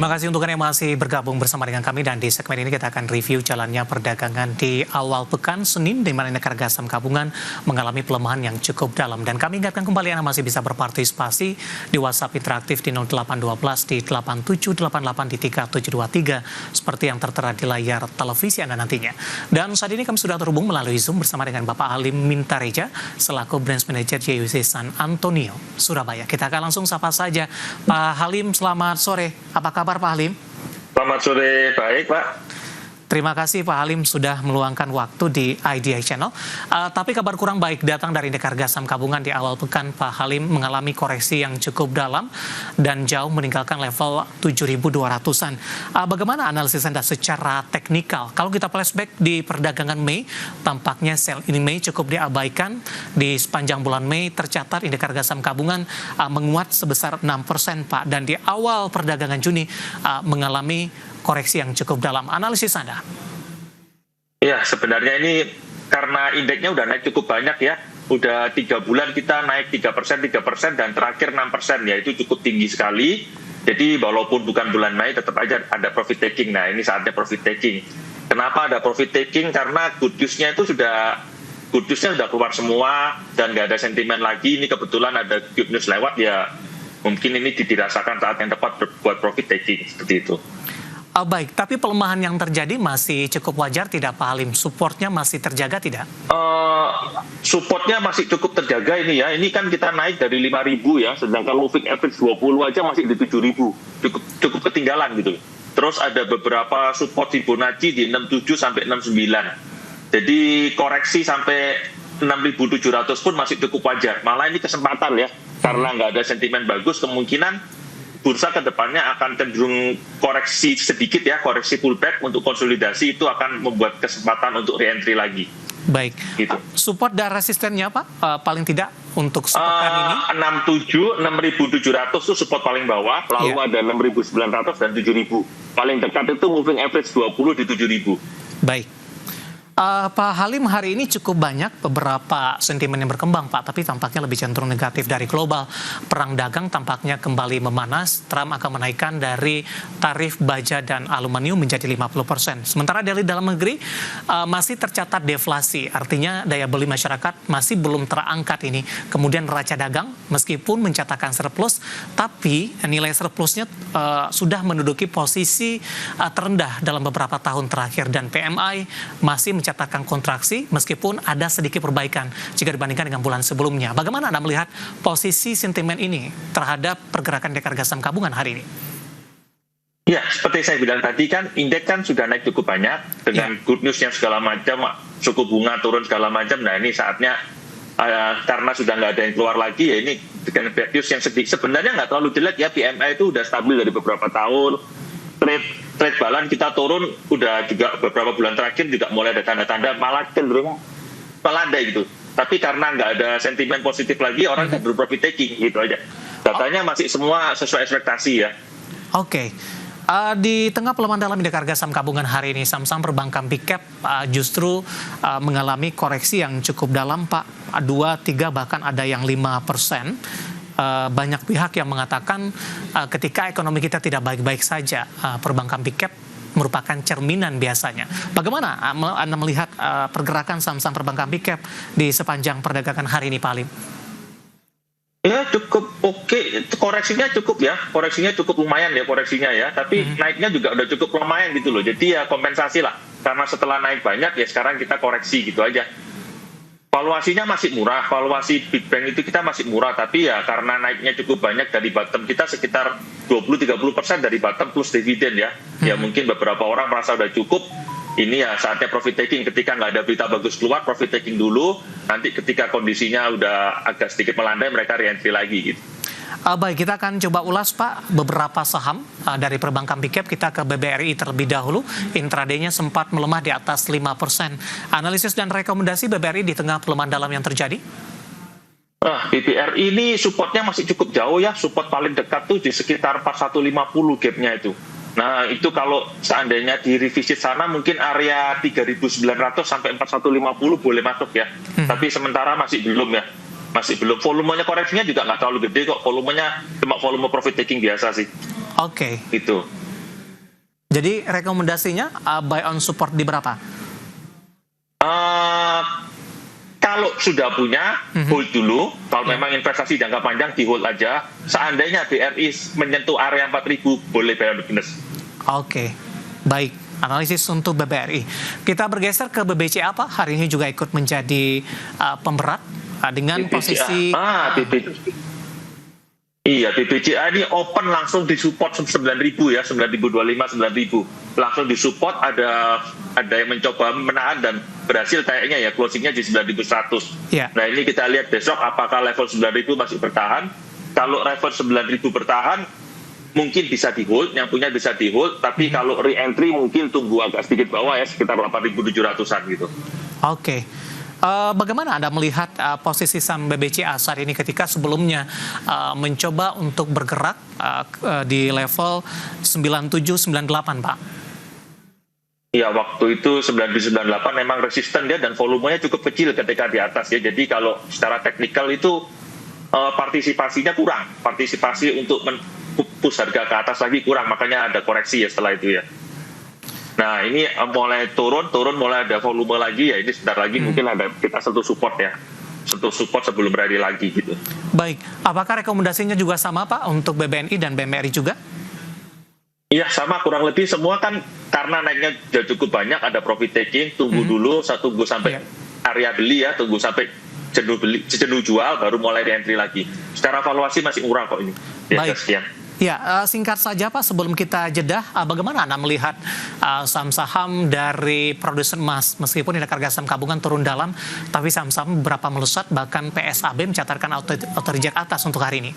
Terima kasih untuk Anda yang masih bergabung bersama dengan kami, dan di segmen ini kita akan review jalannya perdagangan di awal pekan Senin di mana indeks harga saham gabungan mengalami pelemahan yang cukup dalam. Dan kami ingatkan kembali Anda masih bisa berpartisipasi di WhatsApp interaktif di 0812 di 8788 di 3723 seperti yang tertera di layar televisi Anda nantinya. Dan saat ini kami sudah terhubung melalui Zoom bersama dengan Bapak Halim Mintareja selaku Branch Manager JWC San Antonio, Surabaya. Kita akan langsung sapa saja Pak Halim, selamat sore. Apa kabar Pak Halim? Selamat sore, baik Pak. Terima kasih Pak Halim sudah meluangkan waktu di IDI Channel. Tapi kabar kurang baik datang dari indeks harga saham gabungan di awal pekan. Pak Halim mengalami koreksi yang cukup dalam dan jauh meninggalkan level 7.200-an. Bagaimana analisis Anda secara teknikal? Kalau kita flashback di perdagangan Mei, tampaknya sell in Mei cukup diabaikan. Di sepanjang bulan Mei tercatat indeks harga saham gabungan menguat sebesar 6% Pak. Dan di awal perdagangan Juni mengalami koreksi yang cukup dalam. Analisis Anda? Ya, sebenarnya ini karena indeksnya udah naik cukup banyak ya. Udah 3 bulan kita naik 3%, dan terakhir 6%, ya itu cukup tinggi sekali. Jadi walaupun bukan bulan Mei tetap aja ada profit taking. Nah ini saatnya profit taking. Kenapa ada profit taking? Karena good news-nya itu sudah keluar semua dan nggak ada sentimen lagi. Ini kebetulan ada good news lewat, ya mungkin ini dirasakan saat yang tepat buat profit taking, seperti itu. Baik, tapi pelemahan yang terjadi masih cukup wajar tidak Pak Halim? Supportnya masih terjaga tidak? Supportnya masih cukup terjaga ini ya. Ini kan kita naik dari 5.000 ya, sedangkan moving average 20 aja masih di 7.000. Cukup ketinggalan gitu. Terus ada beberapa support Fibonacci di 67 sampai 69. Jadi koreksi sampai 6.700 pun masih cukup wajar. Malah ini kesempatan ya, karena nggak ada sentimen bagus, kemungkinan bursa ke depannya akan cenderung koreksi sedikit ya, koreksi pullback untuk konsolidasi, itu akan membuat kesempatan untuk re-entry lagi. Baik, gitu. Support dan resistennya Pak, paling tidak untuk sepekan ini? 6.700 itu support paling bawah, lalu ada 6.900 dan 7.000. Paling dekat itu moving average 20 di 7.000. Baik. Pak Halim, hari ini cukup banyak beberapa sentimen yang berkembang Pak, tapi tampaknya lebih cenderung negatif dari global. Perang dagang tampaknya kembali memanas. Trump akan menaikkan dari tarif baja dan aluminium menjadi 50%. Sementara dari dalam negeri masih tercatat deflasi, artinya daya beli masyarakat masih belum terangkat ini. Kemudian neraca dagang meskipun mencatatkan surplus, tapi nilai surplusnya sudah menduduki posisi terendah dalam beberapa tahun terakhir, dan PMI masih mencatatkan kontraksi meskipun ada sedikit perbaikan jika dibandingkan dengan bulan sebelumnya. Bagaimana Anda melihat posisi sentimen ini terhadap pergerakan indeks harga saham gabungan hari ini? Ya, seperti saya bilang tadi kan, indeks kan sudah naik cukup banyak dengan good news yang segala macam, suku bunga turun segala macam. Nah ini saatnya karena sudah nggak ada yang keluar lagi, ya ini dengan bad news yang sedikit. Sebenarnya nggak terlalu jelek ya, PMI itu udah stabil dari beberapa tahun. Trade balance kita turun udah juga beberapa bulan terakhir, juga mulai ada tanda-tanda malah cenderung melandai gitu. Tapi karena nggak ada sentimen positif lagi, orang cenderung profit taking gitu aja. Datanya masih semua sesuai ekspektasi ya. Oke. Di tengah pelemahan dalam indeks harga saham gabungan hari ini, saham-saham perbankan big cap justru mengalami koreksi yang cukup dalam Pak. 2, 3 bahkan ada yang 5%. Banyak pihak yang mengatakan ketika ekonomi kita tidak baik-baik saja, perbankan big cap merupakan cerminan biasanya. Bagaimana Anda melihat pergerakan saham-saham perbankan big cap di sepanjang perdagangan hari ini, Pak Halim? Ya cukup oke, koreksinya cukup ya, koreksinya cukup lumayan ya koreksinya ya, tapi naiknya juga udah cukup lumayan gitu loh. Jadi ya kompensasi lah, karena setelah naik banyak ya sekarang kita koreksi gitu aja. Valuasinya masih murah, valuasi Big Bank itu kita masih murah, tapi ya karena naiknya cukup banyak dari bottom kita sekitar 20-30% dari bottom plus dividen ya. Ya mungkin beberapa orang merasa udah cukup, ini ya saatnya profit taking. Ketika nggak ada berita bagus keluar, profit taking dulu, nanti ketika kondisinya udah agak sedikit melandai, mereka re-entry lagi gitu. Baik, kita akan coba ulas Pak beberapa saham dari perbankan big cap. Kita ke BBRI terlebih dahulu. Intraday-nya sempat melemah di atas 5%. Analisis dan rekomendasi BBRI di tengah pelemahan dalam yang terjadi? BBRI ini supportnya masih cukup jauh ya. Support paling dekat tuh di sekitar 4150 gapnya itu. Nah itu kalau seandainya di revisit sana mungkin area 3.900 sampai 4150 boleh masuk ya. Tapi sementara masih belum ya. Masih belum. Volumenya koreksinya juga nggak terlalu gede kok. Volumenya cuma volume profit taking biasa sih. Oke. Itu. Jadi rekomendasinya buy on support di berapa? Kalau sudah punya, hold dulu. Kalau memang investasi jangka panjang, di hold aja. Seandainya BRI menyentuh area 4.000, boleh buy on weakness. Oke, baik. Analisis untuk BBRI. Kita bergeser ke BBCA, Pak. Hari ini juga ikut menjadi pemberat dengan BBCA. posisi... Iya, BBCA ini open langsung disupport 9.000 ya, 9.025, 9.000. Langsung disupport, ada yang mencoba menahan dan berhasil kayaknya ya, closingnya di 9.100. Yeah. Nah ini kita lihat besok apakah level 9.000 masih bertahan. Kalau level 9.000 bertahan, mungkin bisa di hold, yang punya bisa di hold, tapi kalau re-entry mungkin tunggu agak sedikit bawah ya, sekitar 8.700-an gitu. Oke. Bagaimana Anda melihat posisi saham BBCA saat ini ketika sebelumnya mencoba untuk bergerak di level 97-98, Pak? Ya, waktu itu 97-98 memang resisten dia dan volumenya cukup kecil ketika di atas ya. Jadi kalau secara teknikal itu partisipasinya kurang. Partisipasi untuk push harga ke atas lagi kurang, makanya ada koreksi ya setelah itu ya. Nah ini mulai turun mulai ada volume lagi ya, ini sebentar lagi mungkin ada kita sentuh support ya, sentuh support sebelum berani lagi gitu. Baik, apakah rekomendasinya juga sama Pak untuk BBNI dan BMRI juga? Iya sama, kurang lebih semua kan karena naiknya sudah cukup banyak, ada profit taking, tunggu dulu, tunggu sampai area beli ya, tunggu sampai jenuh jual baru mulai di entry lagi. Secara valuasi masih murah kok ini. Baik. Sekian. Ya, singkat saja Pak, sebelum kita jeda, bagaimana Anda melihat saham-saham dari produsen emas, meskipun indeks harga saham gabungan turun dalam, tapi saham-saham beberapa melesat, bahkan PSAB mencatatkan auto reject atas untuk hari ini?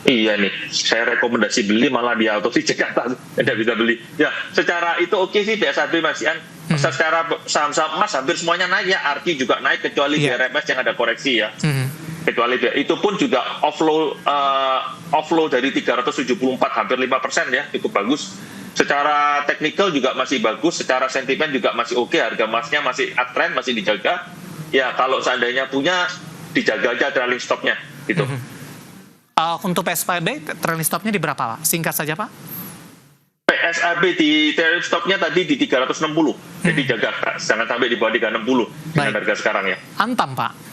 Iya nih, saya rekomendasi beli malah di auto reject atas, tidak bisa beli. Ya, secara itu oke sih PSAB Mas Ian. Secara saham-saham emas hampir semuanya naik ya, ARKI juga naik kecuali BRMS yang ada koreksi ya. Kecuali itu pun juga offload dari 374 hampir 5% ya, cukup bagus. Secara teknikal juga masih bagus, secara sentimen juga masih oke, harga emasnya masih uptrend, masih dijaga. Ya kalau seandainya punya, dijaga aja trailing stopnya gitu. Untuk PSAB trailing stopnya di berapa Pak? Singkat saja Pak. PSAB di trailing stopnya tadi di 360, jadi jaga, jangan sampai di bawah 360 dengan harga sekarang ya. Antam Pak?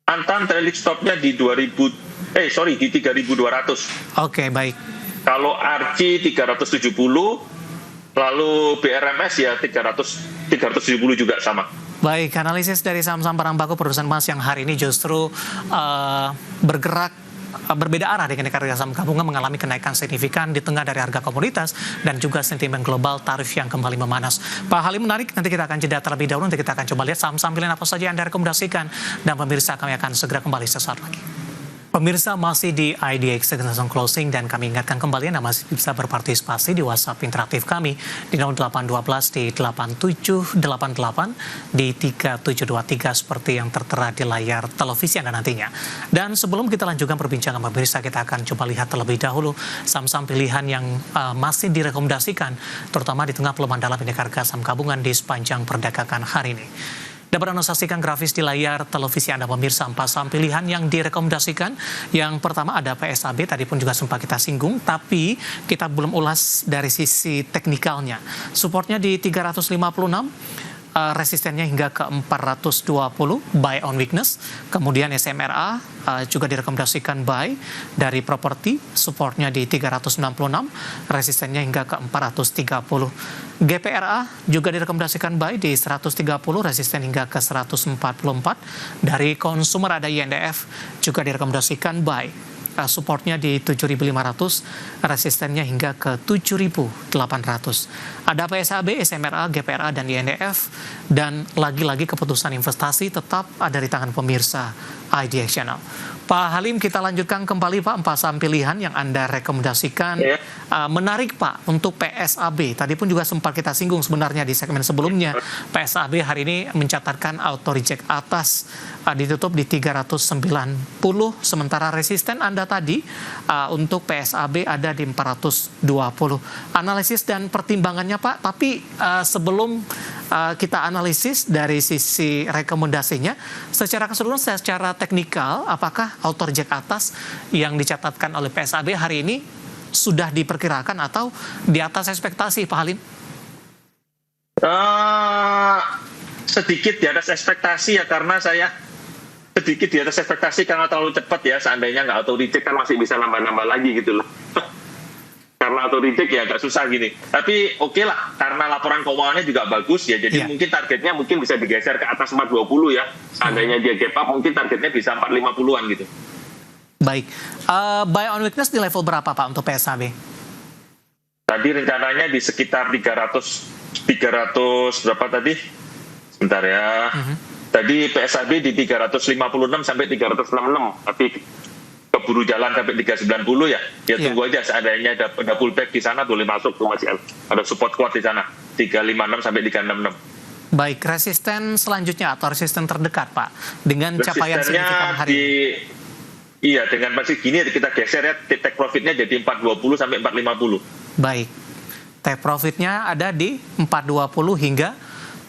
Antam trailing stopnya di 3.200. Oke, baik. Kalau ARCI 370, lalu BRMS ya 370 juga sama. Baik, analisis dari saham-saham barang baku produsen emas yang hari ini justru bergerak berbeda arah dengan harga saham gabungan mengalami kenaikan signifikan di tengah dari harga komoditas dan juga sentimen global tarif yang kembali memanas. Pak Halim, menarik, nanti kita akan jeda terlebih dahulu, nanti kita akan coba lihat saham-saham pilihan apa saja yang Anda rekomendasikan, dan pemirsa kami akan segera kembali sesaat lagi. Pemirsa masih di IDX Langsung Closing, dan kami ingatkan kembali Anda masih bisa berpartisipasi di WhatsApp interaktif kami di 0812 di 8788 di 3723 seperti yang tertera di layar televisi Anda nantinya. Dan sebelum kita lanjutkan perbincangan pemirsa, kita akan coba lihat terlebih dahulu saham-saham pilihan yang masih direkomendasikan, terutama di tengah pelemahan dalam indeks harga saham gabungan di sepanjang perdagangan hari ini. Dapat Anda saksikan grafis di layar televisi Anda pemirsa, 4 saham pilihan yang direkomendasikan. Yang pertama ada PSAB, tadi pun juga sempat kita singgung, tapi kita belum ulas dari sisi teknikalnya. Supportnya di 356, resistennya hingga ke 420, buy on weakness. Kemudian SMRA juga direkomendasikan buy dari properti, supportnya di 366, resistennya hingga ke 430. GPRA juga direkomendasikan buy di 130, resisten hingga ke 144. Dari konsumer ada INDF juga direkomendasikan buy, supportnya di 7.500, resistennya hingga ke 7.800. Ada PSAB, SMRA, GPRA, dan INDF, dan lagi-lagi keputusan investasi tetap ada di tangan pemirsa IDX Channel. Pak Halim, kita lanjutkan kembali Pak, 4 saham pilihan yang Anda rekomendasikan. Menarik Pak untuk PSAB, tadi pun juga sempat kita singgung sebenarnya di segmen sebelumnya. PSAB hari ini mencatatkan auto reject atas, ditutup di 390, sementara resisten Anda tadi untuk PSAB ada di 420. Analisis dan pertimbangannya Pak, tapi sebelum kita analisis dari sisi rekomendasinya, secara keseluruhan, secara teknikal, apakah auto reject atas yang dicatatkan oleh PSAB hari ini sudah diperkirakan atau di atas ekspektasi, Pak Halim? Sedikit di atas ekspektasi ya, karena saya sedikit di atas ekspektasi karena terlalu cepat ya. Seandainya nggak auto reject kan masih bisa nambah-nambah lagi gitu loh. Karena auto reject ya agak susah gini. Tapi oke lah, karena laporan keuangannya juga bagus ya. Jadi mungkin targetnya mungkin bisa digeser ke atas 420 ya. Seandainya dia gap up mungkin targetnya bisa 450-an gitu. Baik, buy on weakness di level berapa Pak untuk PSAB? Tadi rencananya di sekitar 300 berapa tadi? Sebentar ya. Tadi PSAB di 356 sampai 366, tapi keburu jalan sampai 390 ya. Ya tunggu aja, seandainya ada pullback di sana boleh masuk tuh, masih ada support kuat di sana 356 sampai 366. Baik, resisten selanjutnya atau resisten terdekat Pak dengan capaian signifikan hari ini. Iya, dengan masih gini kita geser ya, take profitnya jadi 420 sampai 450. Baik, take profitnya ada di 420 hingga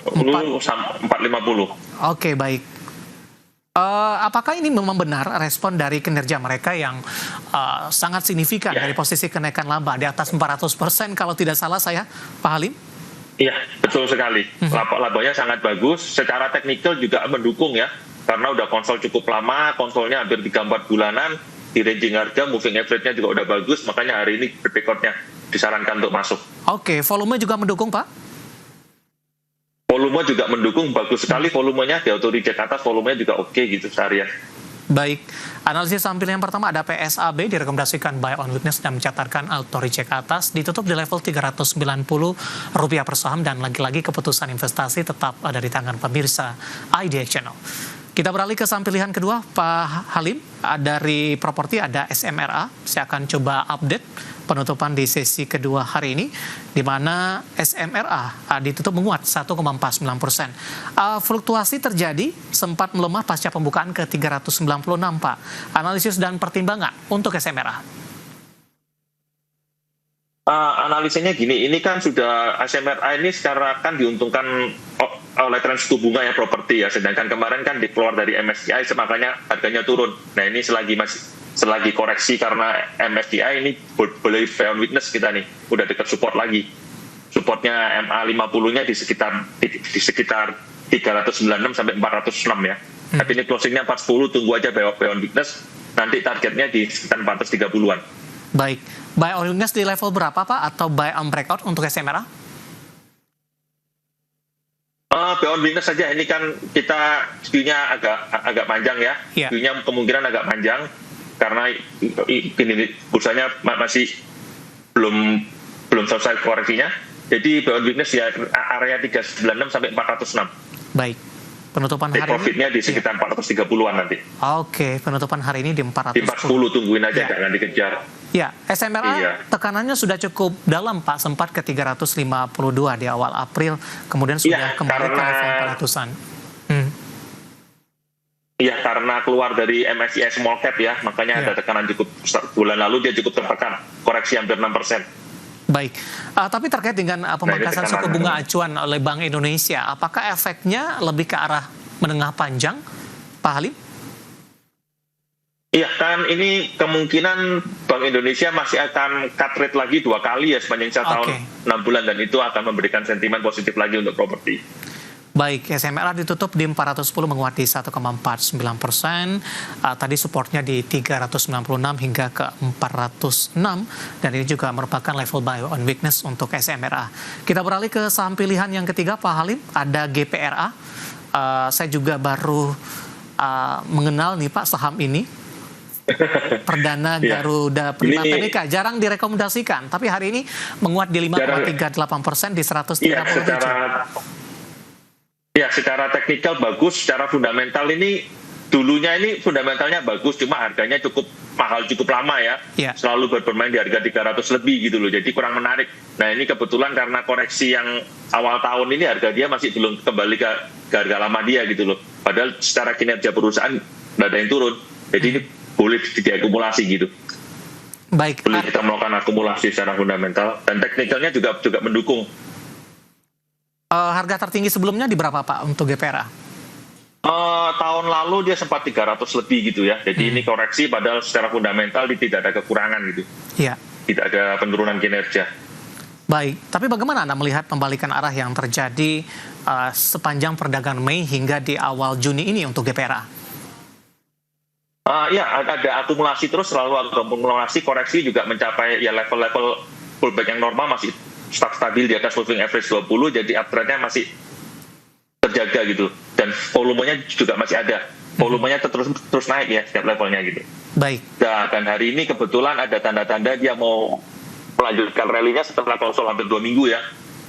450. Oke, baik. Apakah ini memang benar respon dari kinerja mereka yang sangat signifikan dari posisi kenaikan laba di atas 400% kalau tidak salah saya, Pak Halim? Iya, betul sekali. Labanya sangat bagus. Secara teknikal juga mendukung ya. Karena udah konsol cukup lama, konsolnya hampir 3-4 bulanan, di ranging harga, moving average-nya juga udah bagus, makanya hari ini record-nya disarankan untuk masuk. Oke, volume juga mendukung Pak? Volume juga mendukung, bagus sekali volumenya, di auto reject atas volumenya juga oke gitu seharian. Baik, analisis sampel yang pertama ada PSAB direkomendasikan buy on weakness dan mencatatkan auto reject atas, ditutup di level Rp390 per saham, dan lagi-lagi keputusan investasi tetap ada di tangan pemirsa IDX Channel. Kita beralih ke saham pilihan kedua, Pak Halim. Dari properti ada SMRA. Saya akan coba update penutupan di sesi kedua hari ini, di mana SMRA ditutup menguat 1,49%. Fluktuasi terjadi, sempat melemah pasca pembukaan ke 396, Pak. Analisis dan pertimbangan untuk SMRA. Analisanya gini, ini kan sudah SMRA ini sekarang kan diuntungkan oleh tren suku bunga ya properti ya, sedangkan kemarin kan dikeluar dari MSCI makanya harganya turun. Nah ini selagi koreksi karena MSCI ini boleh buy on weakness kita nih, udah dekat support lagi. Supportnya MA50-nya di sekitar 396 sampai 406 ya. Tapi ini closingnya 410, tunggu aja buy on weakness, nanti targetnya di sekitar 430-an. Baik, buy on weakness di level berapa Pak, atau buy on breakout untuk SMRA? Buy on weakness saja, ini kan kita view-nya agak panjang ya. View-nya kemungkinan agak panjang karena ini bursanya masih belum selesai koreksinya. Jadi buy on weakness ya area 396 sampai 406. Baik. Penutupan hari ini profitnya di sekitar 430-an nanti. Oke, penutupan hari ini di 410. Di 410 tungguin aja, jangan dikejar. Ya, SMRA tekanannya sudah cukup dalam Pak, sempat ke 352 di awal April, kemudian sudah kembali ke level 400-an. Iya, karena keluar dari MSCI Small Cap ya, makanya ada tekanan cukup, bulan lalu dia cukup tertekan, koreksi hampir 6%. Baik, tapi terkait dengan pemangkasan suku bunga acuan oleh Bank Indonesia, apakah efeknya lebih ke arah menengah panjang, Pak Halim? Iya kan, ini kemungkinan Bank Indonesia masih akan cut rate lagi 2 kali ya sepanjang tahun 6 bulan, dan itu akan memberikan sentimen positif lagi untuk properti. Baik, SMRA ditutup di 410 menguat di 1,49%. Tadi supportnya di 396 hingga ke 406, dan ini juga merupakan level buy on weakness untuk SMRA. Kita beralih ke saham pilihan yang ketiga, Pak Halim. Ada GPRA. Saya juga baru mengenal nih Pak saham ini. Perdana Garuda Prima Tbk, jarang direkomendasikan, tapi hari ini menguat di 5,38% di 137. Ya, secara teknikal bagus, secara fundamental ini dulunya ini fundamentalnya bagus, cuma harganya cukup mahal, cukup lama ya. Selalu bermain di harga 300 lebih gitu loh, jadi kurang menarik. Nah ini kebetulan karena koreksi yang awal tahun ini harga dia masih belum kembali ke harga lama dia gitu loh. Padahal secara kinerja perusahaan nggak ada yang turun, jadi ini boleh diakumulasi gitu. Baik. Boleh kita melakukan akumulasi secara fundamental, dan teknikalnya juga mendukung. Harga tertinggi sebelumnya di berapa Pak untuk GPRA? Tahun lalu dia sempat 300 lebih gitu ya. Jadi ini koreksi, padahal secara fundamental tidak ada kekurangan gitu. Iya. tidak ada penurunan kinerja. Baik, tapi bagaimana Anda melihat pembalikan arah yang terjadi sepanjang perdagangan Mei hingga di awal Juni ini untuk GPRA? Ya, ada akumulasi terus, selalu ada akumulasi, koreksi juga mencapai ya level-level pullback yang normal, masih stabil di atas moving average 20, jadi uptrendnya masih terjaga gitu, dan volumenya juga masih ada, volumenya terus naik ya setiap levelnya gitu. Baik. Dan hari ini kebetulan ada tanda-tanda dia mau melanjutkan rally-nya setelah konsol hampir 2 minggu ya.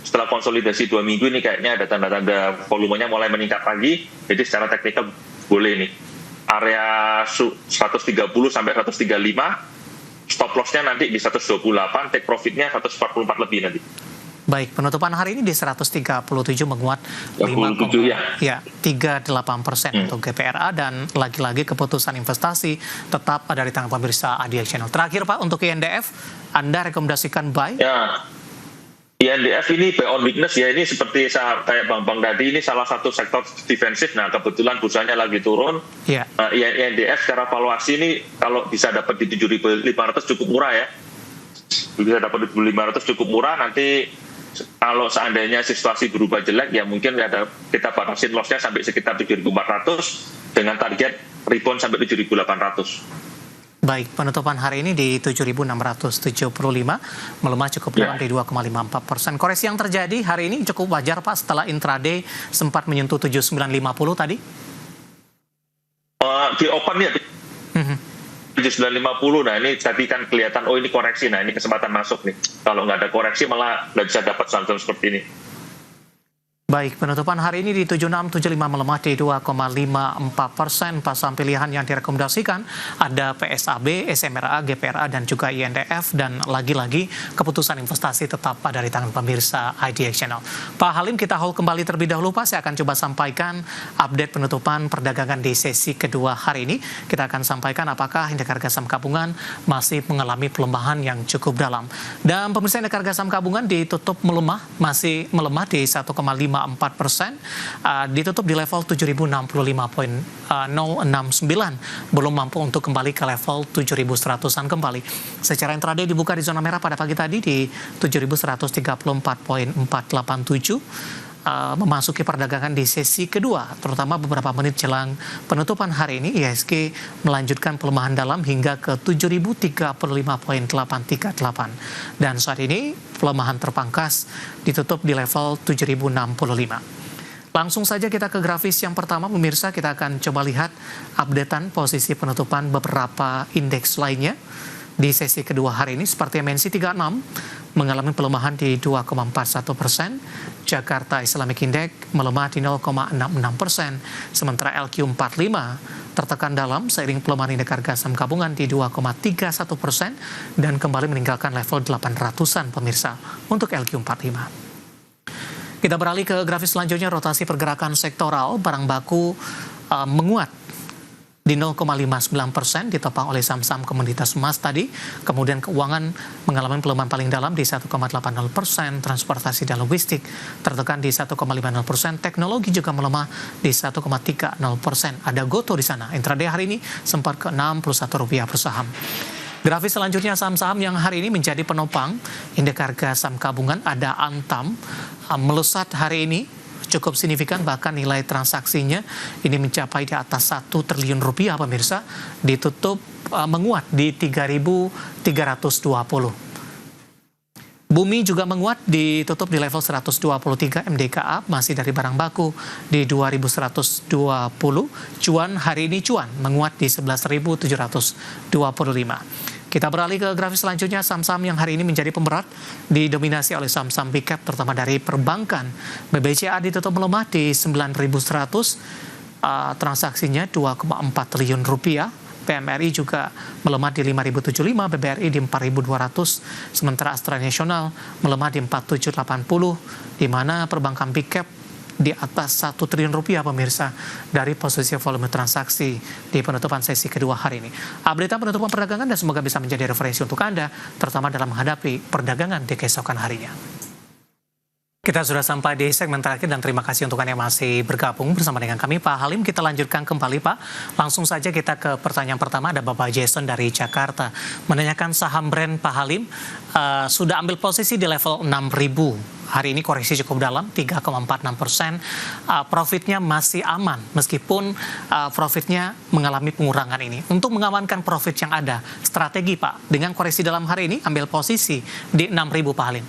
Setelah konsolidasi 2 minggu ini kayaknya ada tanda-tanda volumenya mulai meningkat lagi. Jadi secara teknikal boleh nih. Area 130 sampai 135, stop loss-nya nanti di 128, take profit-nya 144 lebih nanti. Baik, penutupan hari ini di 137 menguat 5,38% untuk GPRA, dan lagi-lagi keputusan investasi tetap ada di tangan pemirsa ADX Channel. Terakhir Pak, untuk INDF, Anda rekomendasikan buy? Ya, INDF ini buy on weakness ya, ini seperti kayak Bang tadi, ini salah satu sektor defensif. Nah kebetulan bursanya lagi turun. Ya. INDF secara valuasi ini kalau bisa dapat di 7.500 cukup murah ya. Bisa dapat di 7.500 cukup murah, nanti kalau seandainya situasi berubah jelek ya mungkin kita batasin loss-nya sampai sekitar 7.400 dengan target rebound sampai 7.800. Baik, penutupan hari ini di 7.675, melemah cukup dalam di 2,54%. Koreksi yang terjadi hari ini cukup wajar Pak setelah intraday sempat menyentuh 7.950 tadi? Di open ya. 7.950, nah ini tadi kan kelihatan, oh ini koreksi, nah ini kesempatan masuk nih. Kalau nggak ada koreksi malah nggak bisa dapat saham seperti ini. Baik, penutupan hari ini di 7675 melemah di 2,54%. Pasang pilihan yang direkomendasikan ada PSAB, SMRA, GPRA, dan juga INDF. Dan lagi-lagi keputusan investasi tetap ada di tangan pemirsa IDX Channel. Pak Halim, kita hold kembali terlebih dahulu Pak. Saya akan coba sampaikan update penutupan perdagangan di sesi kedua hari ini. Kita akan sampaikan apakah indeks harga saham gabungan masih mengalami pelemahan yang cukup dalam. Dan pemirsa, indeks harga saham gabungan ditutup melemah, masih melemah di 1,54%, ditutup di level 7.065.069, belum mampu untuk kembali ke level 7.100-an kembali. Secara intraday dibuka di zona merah pada pagi tadi di 7.134.487, memasuki perdagangan di sesi kedua, terutama beberapa menit jelang penutupan hari ini, IHSG melanjutkan pelemahan dalam hingga ke 7.035.838, dan saat ini pelemahan terpangkas ditutup di level 7.065. Langsung saja kita ke grafis yang pertama, pemirsa. Kita akan coba lihat updatean posisi penutupan beberapa indeks lainnya di sesi kedua hari ini. Seperti MNC 36 mengalami pelemahan di 2,41%, Jakarta Islamic Index melemah di 0,66%, sementara LQ45 tertekan dalam seiring pelemahan indeks harga saham gabungan di 2,31% dan kembali meninggalkan level 800-an pemirsa untuk LQ45. Kita beralih ke grafis selanjutnya, rotasi pergerakan sektoral. Barang baku menguat di 0,59%, ditopang oleh saham-saham komoditas emas tadi. Kemudian keuangan mengalami pelemahan paling dalam di 1,80%, transportasi dan logistik tertekan di 1,50%, teknologi juga melemah di 1,30%. Ada Goto di sana. Intraday hari ini sempat ke Rp61 per saham. Grafis selanjutnya, saham-saham yang hari ini menjadi penopang indeks harga saham gabungan. Ada Antam melesat hari ini cukup signifikan, bahkan nilai transaksinya ini mencapai di atas 1 triliun rupiah pemirsa, ditutup menguat di 3.320. Bumi juga menguat, ditutup di level 123, MDKA masih dari barang baku di 2.120. Cuan hari ini menguat di 11.725. Kita beralih ke grafis selanjutnya, saham-saham yang hari ini menjadi pemberat didominasi oleh saham-saham big cap, terutama dari perbankan. BBCA ditutup melemah di 9.100, transaksinya 2,4 triliun rupiah. PMRI juga melemah di 5.075, BBRI di 4.200, sementara Astra Nasional melemah di 4.780, di mana perbankan big cap di atas 1 triliun rupiah pemirsa dari posisi volume transaksi di penutupan sesi kedua hari ini. Update penutupan perdagangan dan semoga bisa menjadi referensi untuk Anda, terutama dalam menghadapi perdagangan di keesokan harinya. Kita sudah sampai di segmen terakhir dan terima kasih untuk Anda yang masih bergabung bersama dengan kami. Pak Halim, kita lanjutkan kembali Pak. Langsung saja kita ke pertanyaan pertama, ada Bapak Jason dari Jakarta. Menanyakan saham brand Pak Halim, sudah ambil posisi di level 6.000. Hari ini koreksi cukup dalam, 3,46%. Profitnya masih aman, meskipun profitnya mengalami pengurangan ini. Untuk mengamankan profit yang ada, strategi Pak, dengan koreksi dalam hari ini, ambil posisi di 6.000 Pak Halim.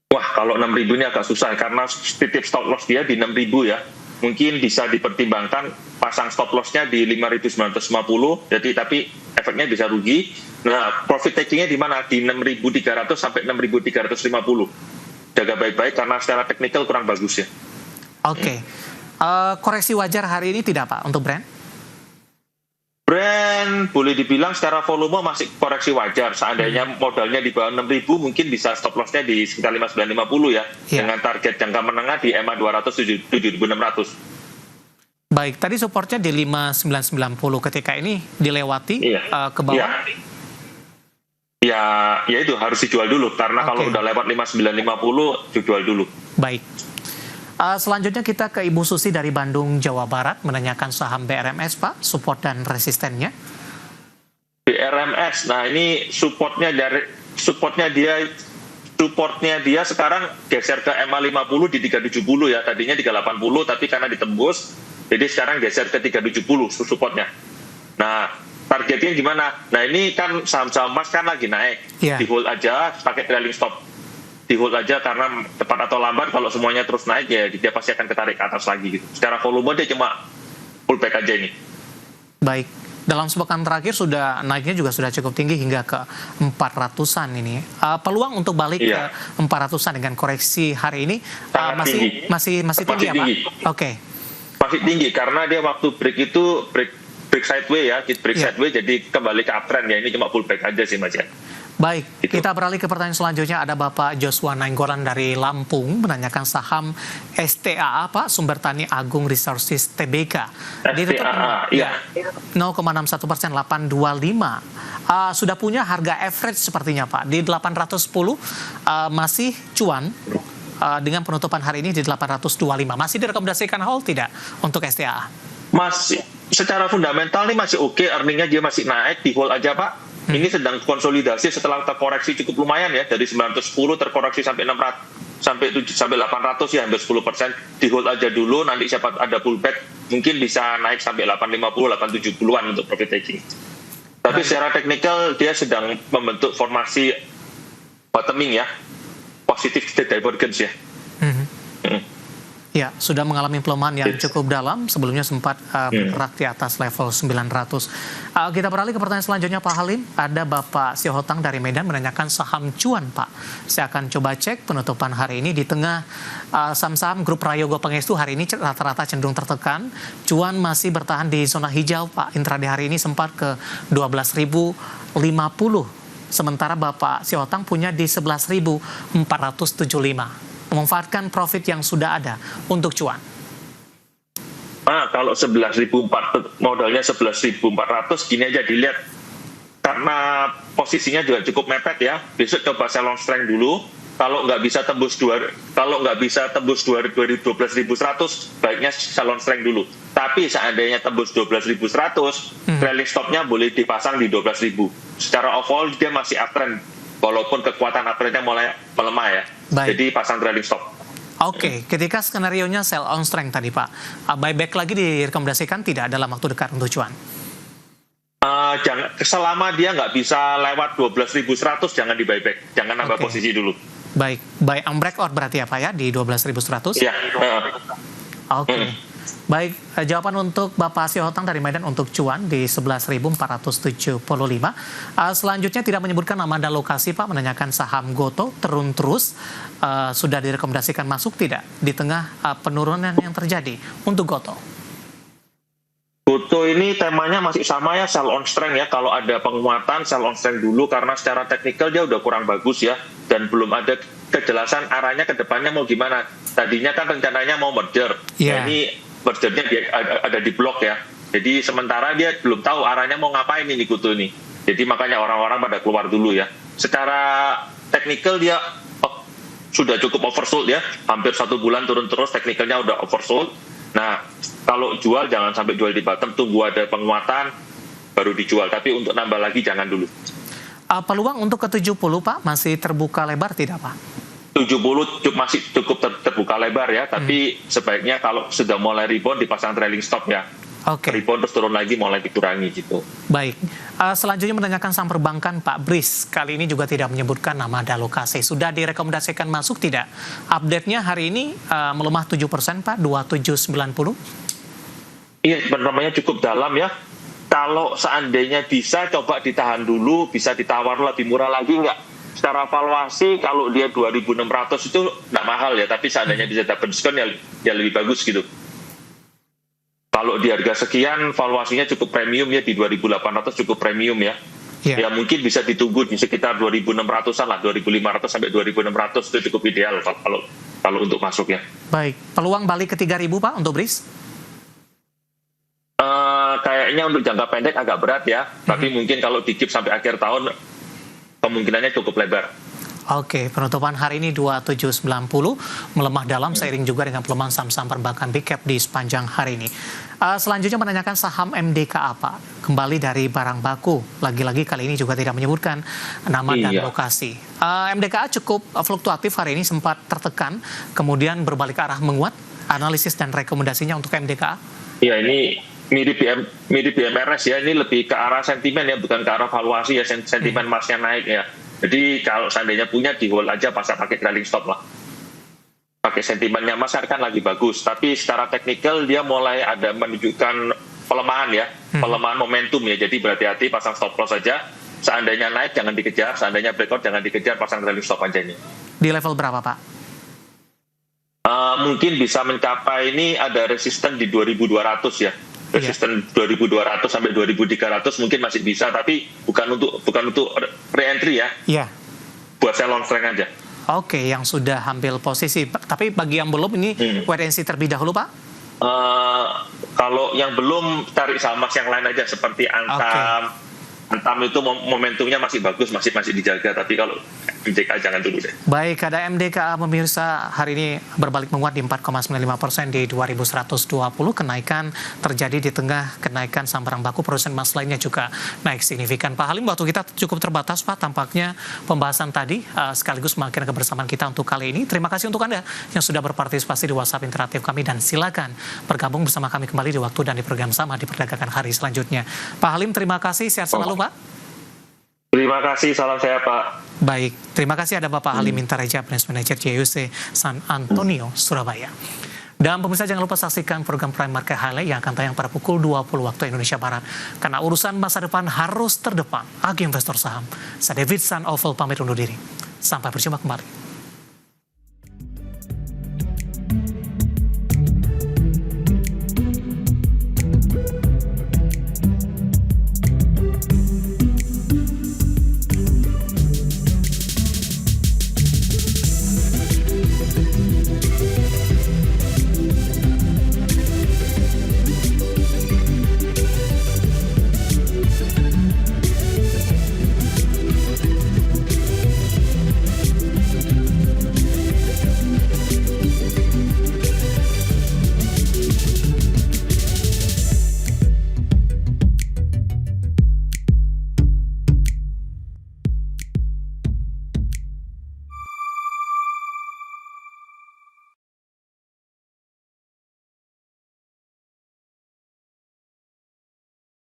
Wah, kalau 6.000 ini agak susah karena titip stop loss dia di 6.000 ya. Mungkin bisa dipertimbangkan pasang stop loss-nya di 5.950, jadi tapi efeknya bisa rugi. Nah, profit taking-nya di mana? Di 6.300 sampai 6.350. Jaga baik-baik karena secara teknikal kurang bagus ya. Oke. Koreksi wajar hari ini tidak Pak untuk brand? Brand boleh dibilang secara volume masih koreksi wajar. Seandainya modalnya di bawah 6.000 mungkin bisa stop loss-nya di sekitar 5.950 ya. Dengan target jangka menengah di EMA 200 7.600. Baik, tadi supportnya di 5.990 ketika ini dilewati ke bawah. Ya itu harus dijual dulu karena kalau udah lewat 5.950 dijual dulu. Baik. Selanjutnya kita ke Ibu Susi dari Bandung, Jawa Barat, menanyakan saham BRMS, Pak, support dan resistennya. BRMS, nah ini supportnya dia sekarang geser ke EMA 50 di 370 ya, tadinya 380 tapi karena ditembus, jadi sekarang geser ke 370 supportnya. Nah, targetnya gimana? Nah ini kan saham-saham emas kan lagi naik, di hold aja pakai trailing stop. Di hold aja karena cepat atau lambat kalau semuanya terus naik ya dia pasti akan ketarik ke atas lagi gitu. Secara volume dia cuma pullback aja ini. Baik, dalam sepekan terakhir sudah naiknya juga sudah cukup tinggi hingga ke 400-an ini. Peluang untuk balik ke 400-an dengan koreksi hari ini masih tinggi ya Pak? Oke. Masih tinggi karena dia waktu break itu break sideways ya, sideways jadi kembali ke uptrend ya, ini cuma pullback aja sih Mas ya. Baik, kita beralih ke pertanyaan selanjutnya. Ada Bapak Joshua Nainggolan dari Lampung menanyakan saham STAA, Pak, Sumber Tani Agung Resources Tbk. Ditutup 0,61%, 825. Sudah punya harga average sepertinya Pak di 810, masih cuan dengan penutupan hari ini di 825. Masih direkomendasikan hold tidak untuk STAA? Masih, secara fundamental ini masih oke, earningnya dia masih naik, di hold aja Pak. Ini sedang konsolidasi setelah terkoreksi cukup lumayan ya, dari 910 terkoreksi sampai 600 sampai 800 ya, hampir 10%. Di hold aja dulu, nanti siapa ada pullback mungkin bisa naik sampai 850 870-an untuk profit taking. Tapi secara teknikal dia sedang membentuk formasi bottoming ya, positif divergence ya. Ya, sudah mengalami pelemahan yang cukup dalam, sebelumnya sempat bergerak di atas level 900. Kita beralih ke pertanyaan selanjutnya Pak Halim. Ada Bapak Siohotang dari Medan menanyakan saham cuan Pak. Saya akan coba cek penutupan hari ini di tengah saham-saham grup Prayogo Pangestu hari ini rata-rata cenderung tertekan. Cuan masih bertahan di zona hijau Pak. Intraday hari ini sempat ke 12.050. Sementara Bapak Siohotang punya di 11.475. Memanfaatkan profit yang sudah ada untuk cuan. Kalau 11.400 modalnya 11.400 gini aja dilihat karena posisinya juga cukup mepet ya. Besok coba sell on strength dulu. Kalau nggak bisa tembus 12.100 baiknya sell on strength dulu. Tapi seandainya tembus 12.100 trailing stopnya boleh dipasang di 12.000. Secara overall dia masih uptrend. Walaupun kekuatan uptrendnya mulai melemah ya. Jadi pasang trailing stop. Oke, ketika skenario-nya sell on strength tadi Pak, buyback lagi direkomendasikan tidak dalam waktu dekat untuk cuan? Selama dia nggak bisa lewat 12.100 jangan di buyback, jangan nambah posisi dulu. Baik, buy on breakout berarti ya Pak ya di 12.100? Iya. Oke. Baik, jawaban untuk Bapak Siohotang dari Medan untuk cuan di 11.475. Selanjutnya tidak menyebutkan nama dan lokasi Pak, menanyakan saham Goto turun terus. Sudah direkomendasikan masuk tidak di tengah penurunan yang terjadi untuk Goto? Goto ini temanya masih sama ya, sell on strength ya. Kalau ada penguatan sell on strength dulu karena secara teknikal dia udah kurang bagus ya. Dan belum ada kejelasan arahnya ke depannya mau gimana. Tadinya kan rencananya mau merger. Ini mergernya ada di blok ya. Jadi sementara dia belum tahu arahnya mau ngapain ini Goto ini. Jadi makanya orang-orang pada keluar dulu ya. Secara teknikal dia sudah cukup oversold ya, hampir 1 bulan turun terus, teknikalnya udah oversold. Nah, kalau jual jangan sampai jual di bottom, tunggu ada penguatan baru dijual. Tapi untuk nambah lagi jangan dulu. Peluang untuk ke 70 Pak masih terbuka lebar tidak Pak? 70 masih cukup terbuka lebar ya, tapi sebaiknya kalau sudah mulai rebound dipasang trailing stop ya. Oke. Rebound terus turun lagi mulai dikurangi gitu. Baik. Selanjutnya menanyakan saham perbankan Pak Bris. Kali ini juga tidak menyebutkan nama Dalokase. Sudah direkomendasikan masuk tidak? Update-nya hari ini melemah 7% Pak, 2790. Iya, namanya cukup dalam ya. Kalau seandainya bisa coba ditahan dulu, bisa ditawar lebih murah lagi nggak? Secara valuasi kalau dia 2.600 itu nggak mahal ya, tapi seandainya bisa dapat diskon ya lebih bagus gitu. Kalau di harga sekian, valuasinya cukup premium ya, di 2.800 cukup premium ya. Yeah. Ya mungkin bisa ditunggu di sekitar 2.600-an lah, 2.500 sampai 2.600 itu cukup ideal kalau untuk masuk ya. Baik, peluang balik ke 3.000 Pak untuk Bris? Kayaknya untuk jangka pendek agak berat ya, tapi mungkin kalau di-keep sampai akhir tahun, kemungkinannya cukup lebar. Oke, penutupan hari ini 2790 melemah dalam seiring juga dengan pelemahan saham-saham perbankan big cap di sepanjang hari ini. Selanjutnya menanyakan saham MDKA Pak, kembali dari barang baku. Lagi-lagi kali ini juga tidak menyebutkan nama dan lokasi. MDKA cukup fluktuatif hari ini, sempat tertekan, kemudian berbalik arah menguat. Analisis dan rekomendasinya untuk MDKA? Iya, ini mirip BMRS ya, ini lebih ke arah sentimen ya, bukan ke arah valuasi ya, sentimen emasnya naik ya. Jadi kalau seandainya punya di hold aja, pasang pakai trailing stop lah. Pakai sentimennya emas kan lagi bagus, tapi secara teknikal dia mulai ada menunjukkan pelemahan ya, pelemahan momentum ya. Jadi berhati-hati, pasang stop loss saja. Seandainya naik jangan dikejar, seandainya breakout jangan dikejar, pasang trailing stop aja ini. Di level berapa Pak? Mungkin bisa mencapai, ini ada resisten di 2.200 ya. Resisten 2.200 sampai 2.300 mungkin masih bisa, tapi bukan untuk re-entry ya. Iya. Buat sell long strength aja. Oke, yang sudah ambil posisi. Tapi bagi yang belum ini wait and see terlebih dahulu Pak? Kalau yang belum, cari saham yang lain aja seperti Antam. Antam itu momentumnya masih bagus, masih dijaga, tapi kalau MDKA jangan dulu deh. Baik, ada MDKA pemirsa hari ini berbalik menguat di 4,95% di 2120. Kenaikan terjadi di tengah kenaikan saham barang baku, produsen emas lainnya juga naik signifikan. Pak Halim, waktu kita cukup terbatas Pak, tampaknya pembahasan tadi sekaligus mengakhiri kebersamaan kita untuk kali ini. Terima kasih untuk Anda yang sudah berpartisipasi di WhatsApp interaktif kami, dan silakan bergabung bersama kami kembali di waktu dan di program sama di perdagangan hari selanjutnya. Pak Halim, terima kasih, sehat selalu Pak. Terima kasih, salam sehat Pak. Baik, terima kasih. Ada Bapak Halim Mintareja, Finance Manager JUC San Antonio, Surabaya. Dan pemirsa jangan lupa saksikan program Prime Market Highlight yang akan tayang pada pukul 20 waktu Indonesia Barat. Karena urusan masa depan harus terdepan. Agi Investor Saham. Saya David San Oval pamit undur diri. Sampai berjumpa kembali.